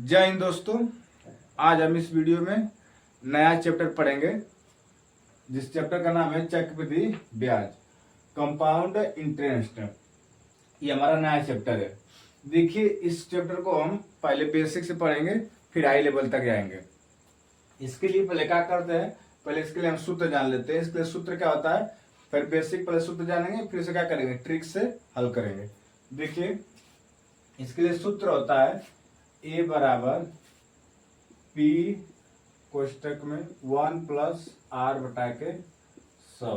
जय हिंद दोस्तों। आज हम इस वीडियो में नया चैप्टर पढ़ेंगे जिस चैप्टर का नाम है चक्रवृद्धि ब्याज, कंपाउंड इंटरेस्ट। ये हमारा नया चैप्टर है। देखिए, इस चैप्टर को हम पहले बेसिक से पढ़ेंगे, फिर हाई लेवल तक जाएंगे। इसके लिए पहले क्या करते हैं, पहले इसके लिए हम सूत्र जान लेते हैं। इसके लिए सूत्र क्या होता है, फिर बेसिक पहले सूत्र जानेंगे, फिर इसे क्या करेंगे, ट्रिक से हल करेंगे। देखिए, इसके लिए सूत्र होता है ए बराबर पी कोष्टक में 1 प्लस आर बटा के 100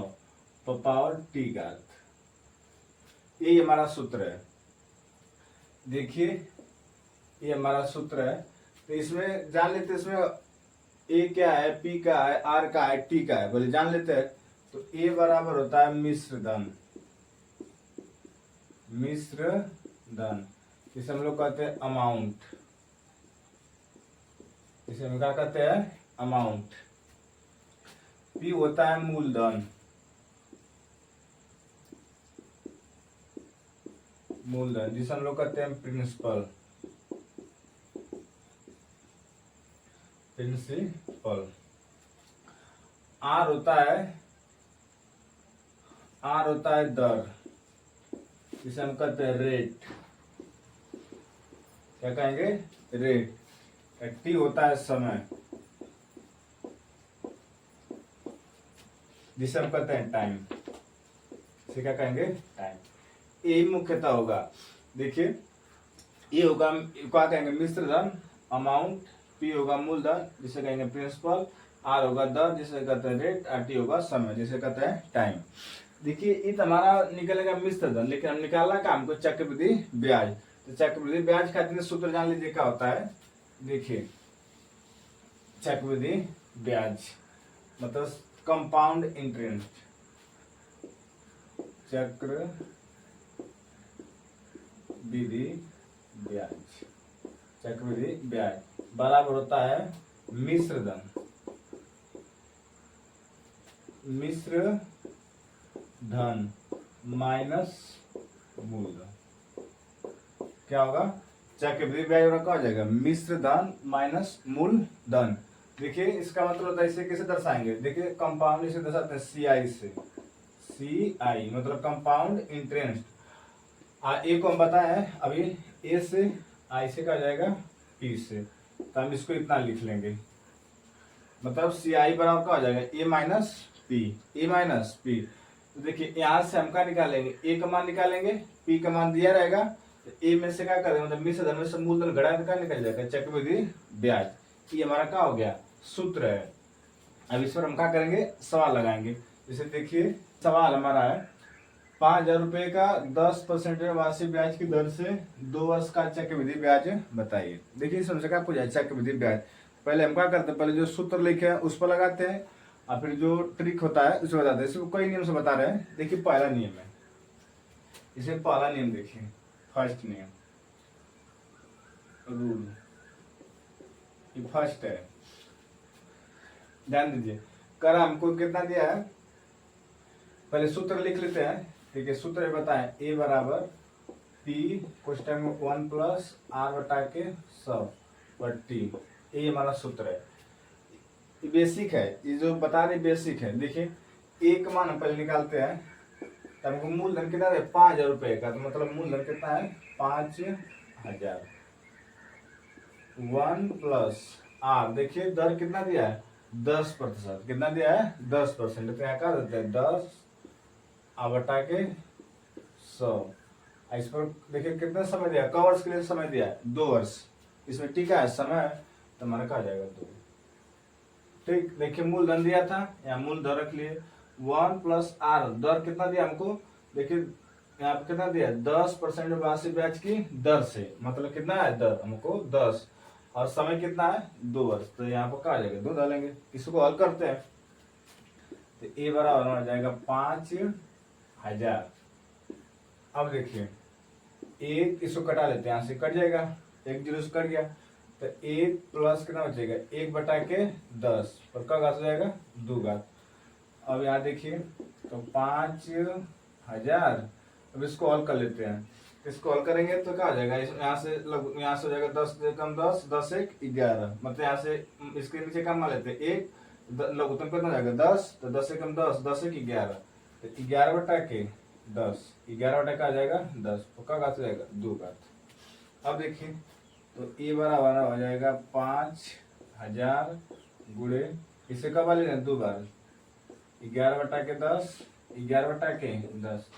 पावर टी घात। ये हमारा सूत्र है। देखिए, ये हमारा सूत्र है। तो इसमें जान लेते हैं, इसमें ए क्या है, पी का है, आर का है, टी का है, बोले जान लेते हैं। तो ए बराबर होता है मिश्र धन। मिश्र धन इसे हम लोग कहते हैं अमाउंट। इसे हम क्या कहते हैं, अमाउंट। पी होता है मूलधन। मूलधन जिसे हम लोग कहते हैं प्रिंसिपल। प्रिंसिपल। आर होता है दर, जिसे हम कहते हैं रेट। क्या कहेंगे, रेट। टी होता है समय, जिसे हम कहते हैं टाइम। इसे क्या कहेंगे, टाइम। यही मुख्यतः होगा। देखिए, ये होगा क्या कहेंगे, मिश्र धन, अमाउंट। पी होगा मूलधन, जिसे कहेंगे प्रिंसिपल। आर होगा दर, जिसे कहते हैं रेट। और टी होगा समय, जिसे कहते हैं टाइम। देखिए, ये हमारा निकलेगा मिश्र धन, लेकिन हम निकालना का हमको चक्रवृद्धि ब्याज। तो चक्रवृद्धि ब्याज खातिर सूत्र जान लीजिए क्या होता है। देखिए, चक्रवृद्धि ब्याज मतलब कंपाउंड इंटरेस्ट। चक्रवृद्धि ब्याज, चक्रवृद्धि ब्याज बराबर होता है मिश्र धन। मिश्र धन माइनस मूलधन। क्या होगा, चक्रवृद्धि ब्याज क्या हो जाएगा, मिश्र धन माइनस मूलधन। देखिए, इसका मतलब होता है, इसे कैसे दर्शाएंगे। देखिए, कंपाउंड इसे दर्शाते हैं सीआई से। सीआई मतलब कंपाउंड इंटरेस्ट। ए को हम बताए हैं अभी, ए से आई से क्या हो जाएगा, पी से। तो हम इसको इतना लिख लेंगे, मतलब सीआई बराबर क्या हो जाएगा, ए माइनस पी। ए माइनस पी। तो देखिए, यहां से हम क्या निकालेंगे, ए का मान निकालेंगे, पी का मान दिया रहेगा। तो ए में से क्या करेंगे, मतलब मिश्र धन में से मूलधन घटा क्या निकल जाएगा, चक्रवृद्धि ब्याज। ये हमारा क्या हो गया, सूत्र है। अब इस पर हम क्या करेंगे, सवाल लगाएंगे। जैसे देखिए, सवाल हमारा है 5,000 रुपए का 10% वार्षिक ब्याज की दर से 2 वर्ष का चक्रवृद्धि ब्याज बताइए। देखिए, समझे क्या पूछा है, चक्रवृद्धि ब्याज। पहले हम क्या करते हैं, पहले जो सूत्र लिखे हैं उस पर लगाते हैं, और फिर जो ट्रिक होता है उसे बताते हैं। इसको कई नियम से बता रहे हैं। देखिए, पहला नियम है, इसे पहला नियम देखिए, फर्स्ट नियम, रूल। ये फर्स्ट है, ध्यान दीजिए। कर हमको कितना दिया है, पहले सूत्र लिख लेते हैं। ठीक है, सूत्र बताएं, ए बराबर पी कोष्टक में 1 प्लस आर बटा के 100 टी। ये हमारा सूत्र है। ये बेसिक है, ये जो बता रहे बेसिक है। देखिए, ए का मान हम पहले निकालते हैं। तो हमको मूलधन कितना है, 5,000 रुपए का। तो मतलब मूलधन कितना है, 5,000। 1 प्लस आर, देखिए दर कितना दिया है, 10%। कितना दिया है, 10%। तो यहाँ कर देते हैं 10 बटा के 100। इस पर देखिए कितना समय दिया, क वर्ष के लिए समय दिया है, 2 वर्ष। इसमें टीका है समय, तो हमारा क्या जाएगा 2। ठीक, देखिए मूलधन दिया था, यहाँ मूलधन रख लिए। 1 प्लस आर, दर कितना दिया हमको, देखिए यहाँ पे कितना दिया, 10% वार्षिक ब्याज की दर से। मतलब कितना है, दर हमको 10, और समय कितना है, 2 वर्ष। तो यहाँ पर क्या आ जाएगा, 2 डालेंगे। इसको हल करते हैं। तो ए बराबर हो जाएगा 5,000। अब देखिए, एक इसको कटा लेते हैं, यहाँ से कट जाएगा, 1 जीरो से कट गया। तो 1 प्लस कितना बचेगा, 1 बटा के 10 पर का घात हो जाएगा, 2 घात। अब यहाँ देखिए, तो 5,000। अब इसको हल कर लेते हैं। इसको हल करेंगे तो क्या हो जाएगा, यहाँ से यहाँ से हो जाएगा 10 से कम 10, 10 एक 11, मतलब यहाँ से इसके नीचे कम मान लेते हैं एक, लघुत्तम कितना हो जाएगा 10, तो 10 से कम 10, 10 एक 11, तो 11 बटा के 10, 11 बटा का आ जाएगा 10, तो क्या घात हो जाएगा 2 घात। अब देखिए तो ए बराबर हो जाएगा 5000 गुणे, इसे कब वाले 2 बार, 11 बटा के 10, 11 बटा के 10,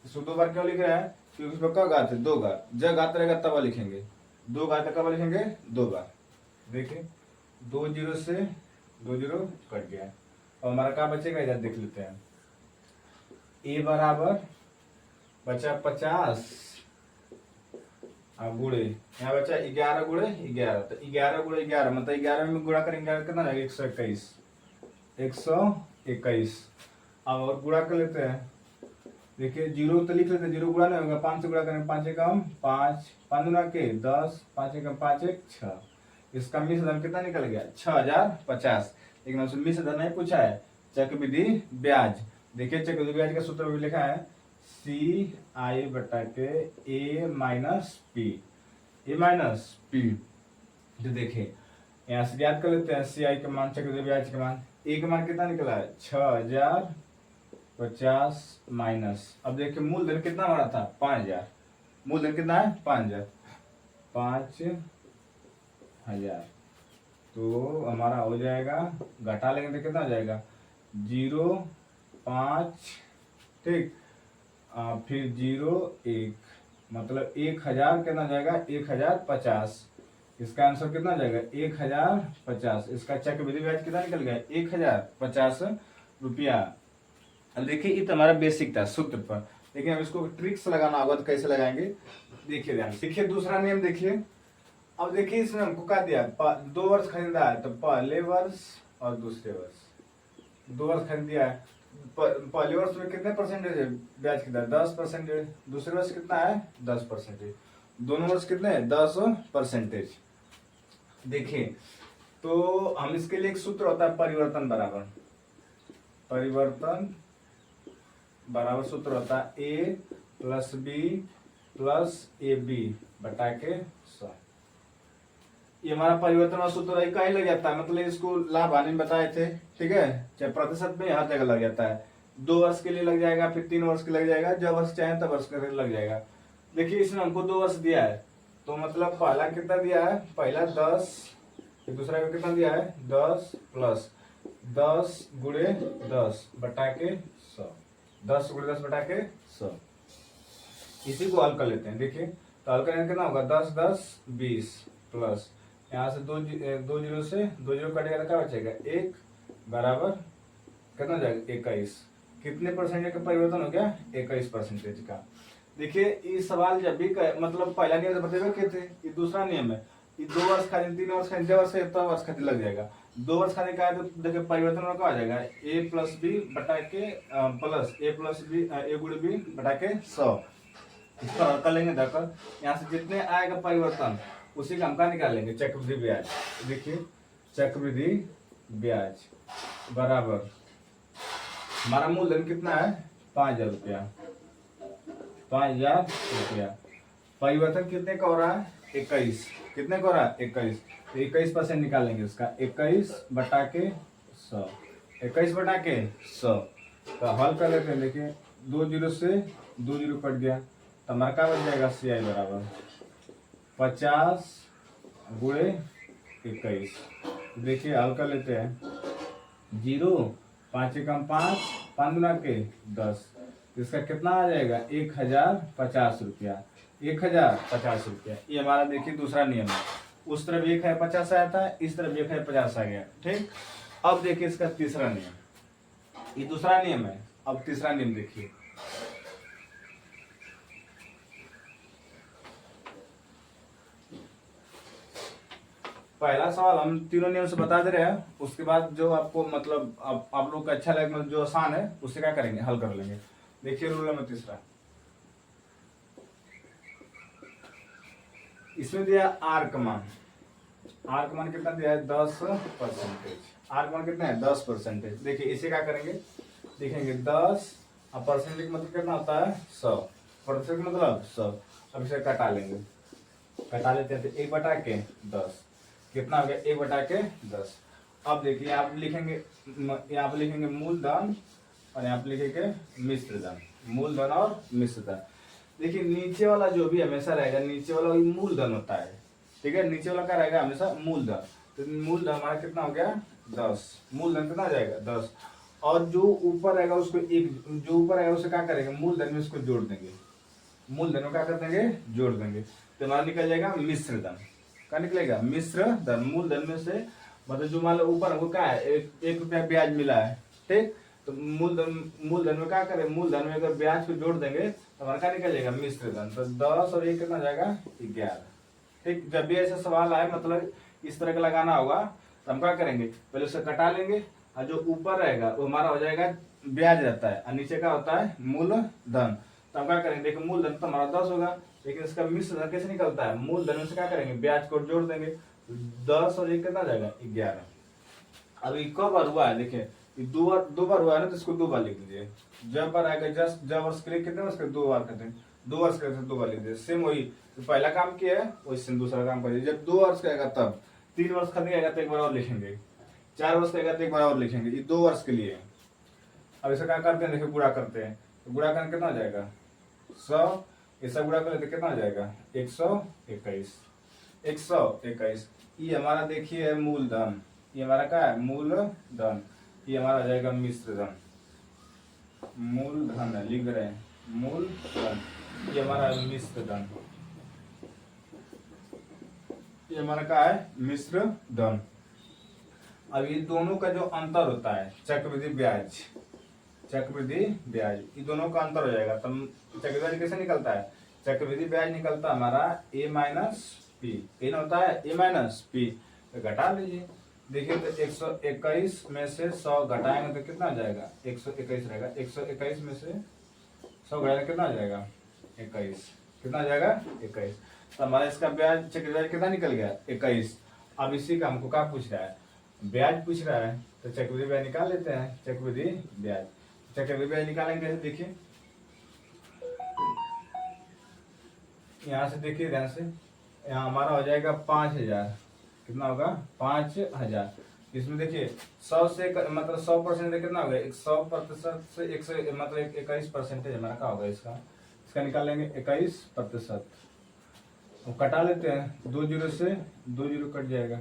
इसको 2 बार क्यों लिख रहा है, क्योंकि इसमें क्या घात है 2 घात, जब घात रहेगा तब लिखेंगे, 2 घात कब लिखेंगे 2 बार। देखिए 2 जीरो से 2 जीरो कट गया, और हमारा क्या बचेगा इधर देख लेते हैं, ए बराबर बचा 50 गुणे, यहाँ बचा 11 गुणे 11, तो 11 गुणे 11 मतलब 11 में गुणा करेंगे कितना रहेगा 121, 121। अब और गुणा कर लेते हैं, देखिए जीरो तो लिख लेते हैं, जीरो गुणा नहीं होगा, 5 से गुणा करेंगे, 5 एकम 5, 5 गुना के 10, 5 एकम 5 एक 6, इसका मिश्र धन कितना निकल गया 6050। लेकिन हमसे मिश्र धन नहीं पूछा है, चक्रवृद्धि ब्याज। देखिए चक्रवृद्धि ब्याज का सूत्र भी लिखा है सी आई बटा के ए माइनस पी, ए माइनस पी। तो देखिए यहाँ से याद कर लेते हैं सी आई का मान, चक्रवृद्धि ब्याज का मान, ए का मान कितना निकला है 6050 माइनस, अब देखिए मूलधन कितना हमारा था 5000, मूलधन कितना है 5000, 5000, तो हमारा हो जाएगा, घटा लेंगे तो कितना हो जाएगा 05, ठीक, फिर 01, मतलब 1000 कितना हो जाएगा 1050, इसका आंसर कितना हो जाएगा 1050, इसका चक्रवृद्धि ब्याज कितना निकल गया 1050 रुपया। अब देखिए ये तो हमारा बेसिक था सूत्र पर, लेकिन अब इसको ट्रिक्स लगाना होगा तो कैसे लगाएंगे, देखिए ध्यान, देखिए दूसरा नियम देखिए। अब देखिए इसमें हमको क्या दिया, 2 वर्ष खरीदा है, तो पहले वर्ष और दूसरे वर्ष, 2 वर्ष खरीद दिया है, पहले वर्ष में कितने परसेंटेज है ब्याज की दर 10%, दूसरे वर्ष कितना है 10%, दोनों वर्ष कितने 10%। देखिए तो हम इसके लिए एक सूत्र होता है परिवर्तन बराबर, परिवर्तन बराबर सूत्र होता है A plus B plus A B बटा के 100। ये हमारा परिवर्तन वाला सूत्र है, कहीं लग जाता है, मतलब इसको लाभ हानि में बताए थे, ठीक है, चाहे प्रतिशत में हर जगह लग जाता है, 2 वर्ष के लिए लग जाएगा, फिर 3 वर्ष के लग जाएगा, जब वर्ष चाहे तब वर्ष के लिए लग जाएगा। देखिए इसने हमको 2 वर्ष दिया है, तो मतलब पहला कितना दिया है, पहला 10, फिर दूसरा कितना दिया है 10 प्लस 10 गुणे 10 बटा के 100, 10 गुणे 10 बटा के 100, इसी को हल कर लेते हैं। देखिए तो हल करेंगे कितना होगा 10 10 20 प्लस यहाँ से 2 जीरो से 2 जीरो कटेगा तो क्या बचेगा 1 बराबर कितना हो जाएगा 21, कितने परसेंटेज का परिवर्तन हो गया 21% का। देखिए ये सवाल जब भी मतलब पहला नियम तो बतेबे के थे, ये दूसरा नियम है, ये 2 वर्ष खातिर 3 वर्ष खातिर, जब वर्ष इतना वर्ष खातिर लग जाएगा, 2 वर्ष खातिर का है तो देखिए परिवर्तन में क्या आ जाएगा ए प्लस बी बटा के प्लस ए प्लस बी ए गुणे बी बटा के 100, इसका कर लेंगे धक्कर, यहाँ से जितने आएगा परिवर्तन उसी का हम क्या निकालेंगे चक्रवृद्धि ब्याज। देखिए चक्रवृद्धि ब्याज बराबर हमारा मूलधन कितना है 5000 रुपया, 5000 रुपया, परिवर्तन कितने का हो रहा है 21, कितने का हो रहा है 21, तो 21% निकालेंगे इसका 21 बटा के 100, 21 बटा के 100, तो हल कर लेते हैं। देखिए 2 जीरो से 2 जीरो कट गया, तो हमारा क्या बच जाएगा सी आई बराबर 50 गुणे 21। देखिए हल कर लेते हैं, 0 5 एकम 5, 5 गुना के 10, इसका कितना आ जाएगा 1050 रुपया, 1050 रुपया। ये हमारा देखिए दूसरा नियम है, उस तरफ 1050 आया था, इस तरफ 1050 आ गया, ठीक। अब देखिए इसका तीसरा नियम, ये दूसरा नियम है, अब तीसरा नियम देखिए। पहला सवाल हम तीनों नियम से बता दे रहे हैं, उसके बाद जो आपको मतलब आप लोग को अच्छा लगे, मतलब जो आसान है उससे क्या करेंगे हल कर लेंगे। देखिए रूल नंबर तीसरा, इसमें दिया आर का मान, आर का मान कितना दिया है 10%, आर का मान कितना है 10%। देखिए इसे क्या करेंगे, देखेंगे 10 और परसेंटेज मतलब कितना होता है 100, प्रतिशत मतलब 100। अब इसे कटा लेंगे, कटा लेते हैं तो 1/10 कितना हो गया 1/10। अब देखिए आप लिखेंगे, यहाँ पे लिखेंगे मूलधन और यहाँ पे लिखेंगे मिश्रधन, मूलधन और मिश्रधन। देखिए नीचे वाला जो भी हमेशा रहेगा, नीचे वाला वही मूलधन होता है, ठीक है, नीचे वाला क्या रहेगा हमेशा मूलधन। तो मूलधन हमारा कितना हो गया 10, मूलधन कितना आ जाएगा 10। और जो ऊपर रहेगा उसको एक, जो ऊपर रहेगा उसे क्या करेंगे मूलधन में उसको जोड़ देंगे, मूलधन में क्या कर देंगे जोड़ देंगे, तो हमारा निकल जाएगा मिश्रधन। क्या निकलेगा मिश्रधन। मूलधन में से मतलब जो मान लो ऊपर हमको क्या है 1 रुपया ब्याज मिला है, ठीक, तो मूलधन में क्या करें, मूलधन में अगर ब्याज को जोड़ देंगे तो हमारा क्या निकल जाएगा मिश्रधन। तो 10 और 1 कितना जाएगा 11। ठीक, जब भी ऐसा सवाल आए मतलब इस तरह का लगाना होगा तो हम क्या करेंगे पहले उसे कटा लेंगे और जो ऊपर रहेगा वो हमारा हो जाएगा ब्याज रहता है और नीचे का होता है मूलधन। तो हम क्या करेंगे देखो मूलधन तो हमारा 10 होगा, लेकिन इसका मिश्रधन कैसे निकलता है, मूलधन में से क्या करेंगे ब्याज को जोड़ देंगे, 10 और 1 कितना जाएगा 11। अभी कब बार हुआ है देखिए, दो बार हुआ है ना, तो इसको 2 बार लिख दीजिए। जब बार आएगा जस्ट जब वर्ष के लिए कितने वर्ष के 2 बार करते हैं, 2 वर्ष के 2 बार लिख दीजिए। सेम वही तो पहला काम किया है वैसे दूसरा काम करिए। जब 2 वर्ष का आएगा तब, 3 वर्ष का आएगा तो 1 बार और लिखेंगे, 4 वर्ष का आएगा तो 1 बार और लिखेंगे, ये 2 वर्ष के लिए। अब इसे क्या करते हैं देखिए गुणा करते हैं, तो गुणा करने कितना जाएगा 100, ऐसा गुणा कर लेते कितना आ जाएगा 121, 121। ये हमारा देखिए है मूलधन, ये हमारा क्या है मूलधन, ये हमारा आ जाएगा मिश्रधन, मूलधन है लिख रहे हैं मूलधन, ये हमारा मिश्रधन, ये हमारा क्या है मिश्रधन। अब ये दोनों का जो अंतर होता है चक्रवृद्धि ब्याज, चक्रवृद्धि ब्याज, ये दोनों का अंतर हो जाएगा तब चक्रवृद्धि ब्याज कैसे निकलता है, चक्रवृद्धि ब्याज निकलता है हमारा a माइनस पी, इन होता है a माइनस पी, तो घटा लीजिए। देखिए तो 121 में से 100 घटाएंगे तो कितना आ जाएगा 121 रहेगा, 121 में से 100 घटाएंगे कितना आ जाएगा 21, कितना आ जाएगा 21। तो हमारा इसका ब्याज चक्रवृद्धि ब्याज कितना निकल गया 21। अब इसी का हमको क्या पूछ रहा है ब्याज पूछ रहा है, तो चक्रवृद्धि ब्याज निकाल लेते हैं, चक्रवृद्धि ब्याज, चक्रवृद्धि ब्याज निकालेंगे कैसे देखिए, यहाँ से देखिए ध्यान से, यहाँ हमारा हो जाएगा 5000, कितना होगा 5000। इसमें देखिए 100 से मतलब 100% कितना होगा 100% से 100 मतलब 21% हमारा क्या होगा इसका निकाल लेंगे 21%। अब कटा लेते हैं, 2 जीरो से 2 जीरो कट जाएगा,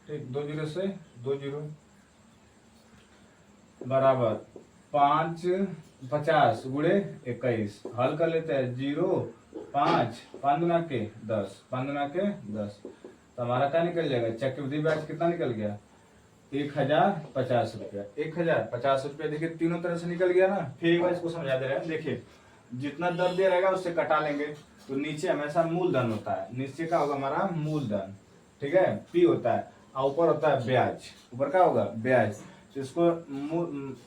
ठीक, 2 जीरो से 2 जीरो बराबर 5 50 गुणे 21, हल कर लेते हैं 0 5 5 दुना के 10, 5 दुना के 10, तो हमारा क्या निकल जाएगा चक्रवृद्धि ब्याज कितना निकल गया 1050 रुपया, 1050 रुपया। देखिए तीनों तरह से निकल गया ना। फिर एक बार इसको समझा दे रहे हैं, देखिए जितना दर दे रहेगा उससे कटा लेंगे, तो नीचे हमेशा मूलधन होता है, नीचे का होगा हमारा मूलधन, ठीक है, पी होता है और ऊपर होता है ब्याज, ऊपर क्या होगा ब्याज, तो इसको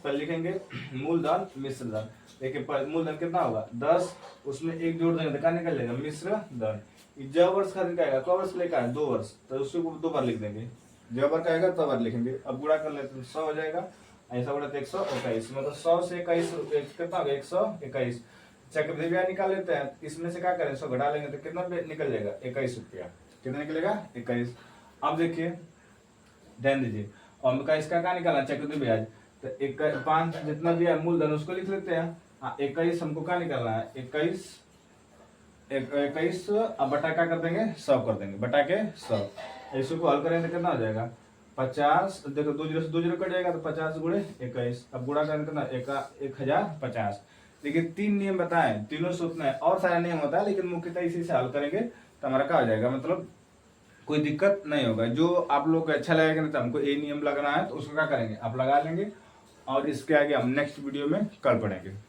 पर लिखेंगे मूलधन मिश्रधन। देखिए मूलधन कितना होगा 10, उसमें 1 जोड़ देंगे तो क्या निकल जाएगा मिश्रधन। जब वर्ष का दिन आएगा कब वर्ष लेकर आए 2 वर्ष, तो उसको 2 बार लिख देंगे, जब बार का आएगा 2 बार लिखेंगे। अब गुणा कर लेते हैं 100 हो जाएगा, ऐसा गुणा तो 121, मतलब 100 से 21 कितना होगा 121। चक्रवृद्धि ब्याज निकाल लेते हैं, इसमें से क्या करें 100 घटा लेंगे तो कितना निकल जाएगा 21 रुपया, कितना निकलेगा 21। अब देखिए ध्यान दीजिए, और इसका क्या निकालना चक्रवृद्धि ब्याज, तो 5 जितना भी है मूलधन उसको लिख लेते हैं, 21 हमको क्या निकालना है 21 अब बटा क्या कर देंगे 100 कर देंगे, बटा के 100, इसको हल करेंगे तो कितना हो जाएगा 50, देखो 2 जीरो से 2 जीरो कट जाएगा तो 50 गुणे 21, अब गुणा करेंगे कितना 1050। देखिए 3 नियम बताएं, तीनों से उतना है, और सारा नियम होता है लेकिन मुख्यतः इसी से हल करेंगे तो हमारा क्या हो जाएगा, मतलब कोई दिक्कत नहीं होगा। जो आप लोग को अच्छा लगेगा ना तो हमको ये नियम लगाना है तो उसको क्या करेंगे आप लगा लेंगे, और इसके आगे हम नेक्स्ट वीडियो में कल पढ़ेंगे।